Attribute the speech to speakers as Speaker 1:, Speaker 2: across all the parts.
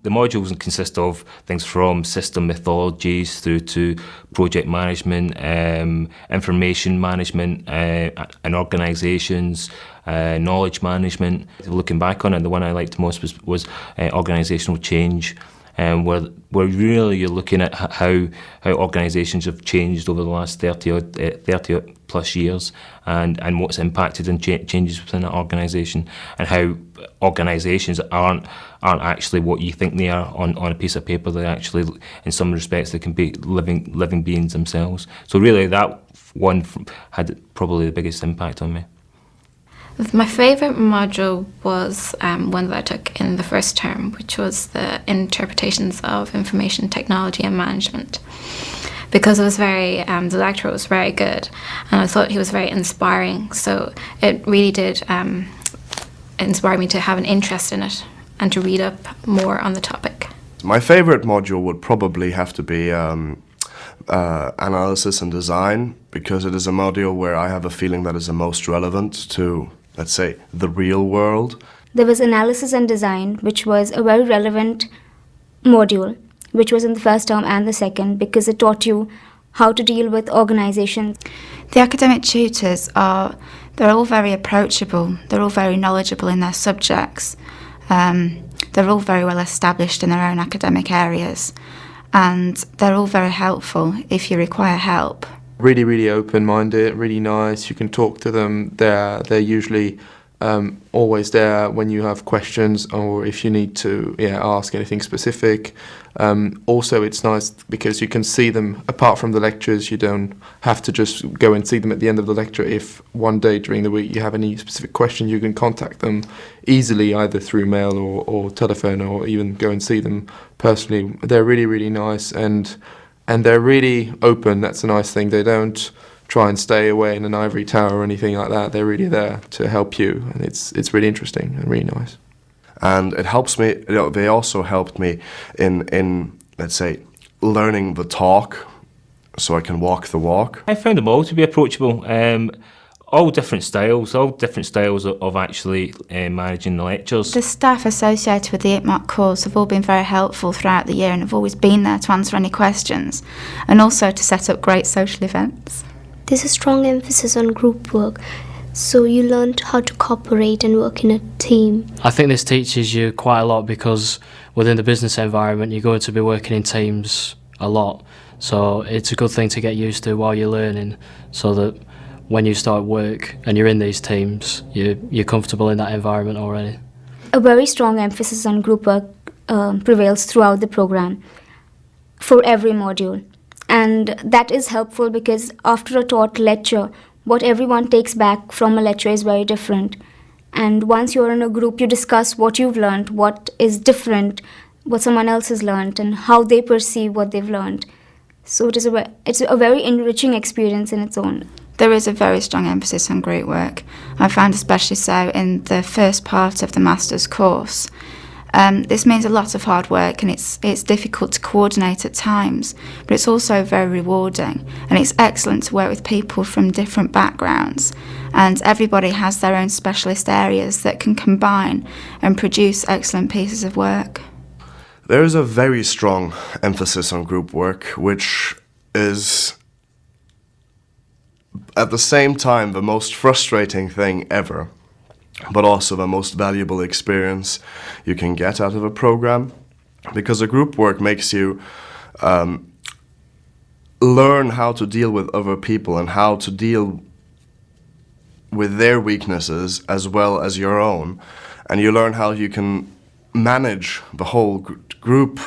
Speaker 1: The modules consist of things from system methodologies through to project management, information management and organisations, knowledge management. Looking back on it, the one I liked most was organisational change, where really you're looking at how organisations have changed over the last 30 plus years, and what's impacted and changes within that organisation, and how organisations aren't actually what you think they are on a piece of paper. They're actually, in some respects, they can be living beings themselves. So really that one had probably the biggest impact on me.
Speaker 2: My favourite module was one that I took in the first term, which was the interpretations of information technology and management, because it was the lecturer was very good, and I thought he was very inspiring. So it really did inspire me to have an interest in it and to read up more on the topic.
Speaker 3: My favourite module would probably have to be analysis and design, because it is a module where I have a feeling that is the most relevant to, let's say, the real world.
Speaker 4: There was analysis and design, which was a very relevant module, which was in the first term and the second, because it taught you how to deal with organizations.
Speaker 5: The academic tutors they're all very approachable, they're all very knowledgeable in their subjects, they're all very well established in their own academic areas, and they're all very helpful if you require help.
Speaker 6: Really, really open-minded, really nice. You can talk to them. They're usually always there when you have questions or if you need to ask anything specific. Also, it's nice because you can see them apart from the lectures. You don't have to just go and see them at the end of the lecture. If one day during the week you have any specific question, you can contact them easily either through mail or telephone, or even go and see them personally. They're really, really nice, and they're really open. That's a nice thing. They don't try and stay away in an ivory tower or anything like that. They're really there to help you, and it's really interesting and really nice.
Speaker 3: And it helps me, they also helped me in, let's say, learning the talk, so I can walk the walk.
Speaker 1: I found them all to be approachable. All different styles of actually managing the lectures.
Speaker 5: The staff associated with the ITMOC course have all been very helpful throughout the year and have always been there to answer any questions, and also to set up great social events.
Speaker 7: There's a strong emphasis on group work, so you learned how to cooperate and work in a team.
Speaker 8: I think this teaches you quite a lot, because within the business environment you're going to be working in teams a lot, so it's a good thing to get used to while you're learning, so that when you start work and you're in these teams, you're comfortable in that environment already.
Speaker 4: A very strong emphasis on group work prevails throughout the program for every module. And that is helpful because after a taught lecture, what everyone takes back from a lecture is very different. And once you're in a group, you discuss what you've learned, what is different, what someone else has learned, and how they perceive what they've learned. So it's a very enriching experience in its own.
Speaker 5: There is a very strong emphasis on group work. I found especially so in the first part of the master's course. This means a lot of hard work, and it's difficult to coordinate at times, but it's also very rewarding, and it's excellent to work with people from different backgrounds, and everybody has their own specialist areas that can combine and produce excellent pieces of work.
Speaker 3: There is a very strong emphasis on group work, which is at the same time the most frustrating thing ever, but also the most valuable experience you can get out of a program, because the group work makes you learn how to deal with other people and how to deal with their weaknesses as well as your own, and you learn how you can manage the whole group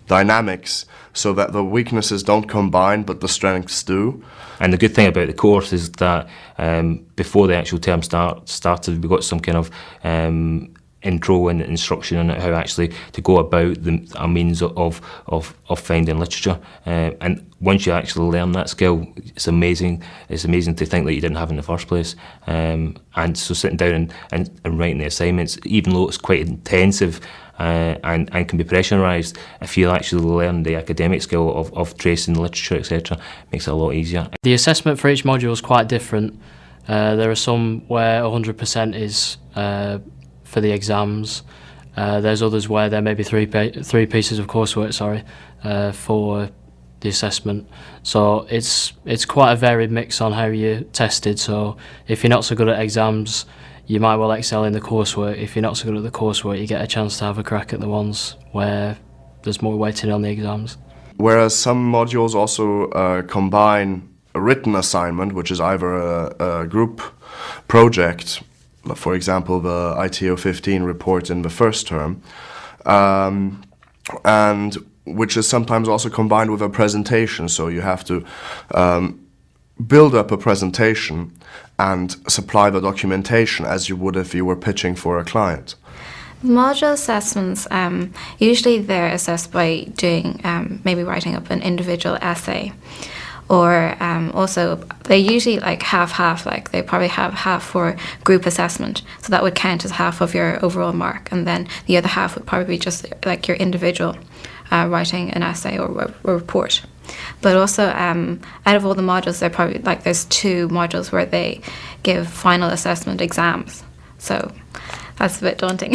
Speaker 3: dynamics so that the weaknesses don't combine but the strengths do.
Speaker 1: And the good thing about the course is that before the actual term started, we got some kind of intro and instruction on how actually to go about a means of finding literature. And once you actually learn that skill, it's amazing. It's amazing to think that you didn't have it in the first place. And so sitting down and writing the assignments, even though it's quite intensive and can be pressurised, if you actually learn the academic skill of tracing the literature, etc., makes it a lot easier.
Speaker 8: The assessment for each module is quite different. There are some where 100% is for the exams, There's others where there may be three pieces of coursework, for the assessment. So it's quite a varied mix on how you're tested. So if you're not so good at exams, you might well excel in the coursework. If you're not so good at the coursework, you get a chance to have a crack at the ones where there's more weighting on the exams.
Speaker 3: Whereas some modules also combine a written assignment, which is either a group project, for example, the ITO 15 report in the first term, and which is sometimes also combined with a presentation. So you have to build up a presentation and supply the documentation as you would if you were pitching for a client.
Speaker 2: Module assessments, usually they're assessed by doing, maybe writing up an individual essay, or also they usually like half, like they probably have half for group assessment, so that would count as half of your overall mark, and then the other half would probably be just like your individual writing an essay or a report. But also, out of all the modules, they're probably like there's 2 modules where they give final assessment exams, so that's a bit daunting.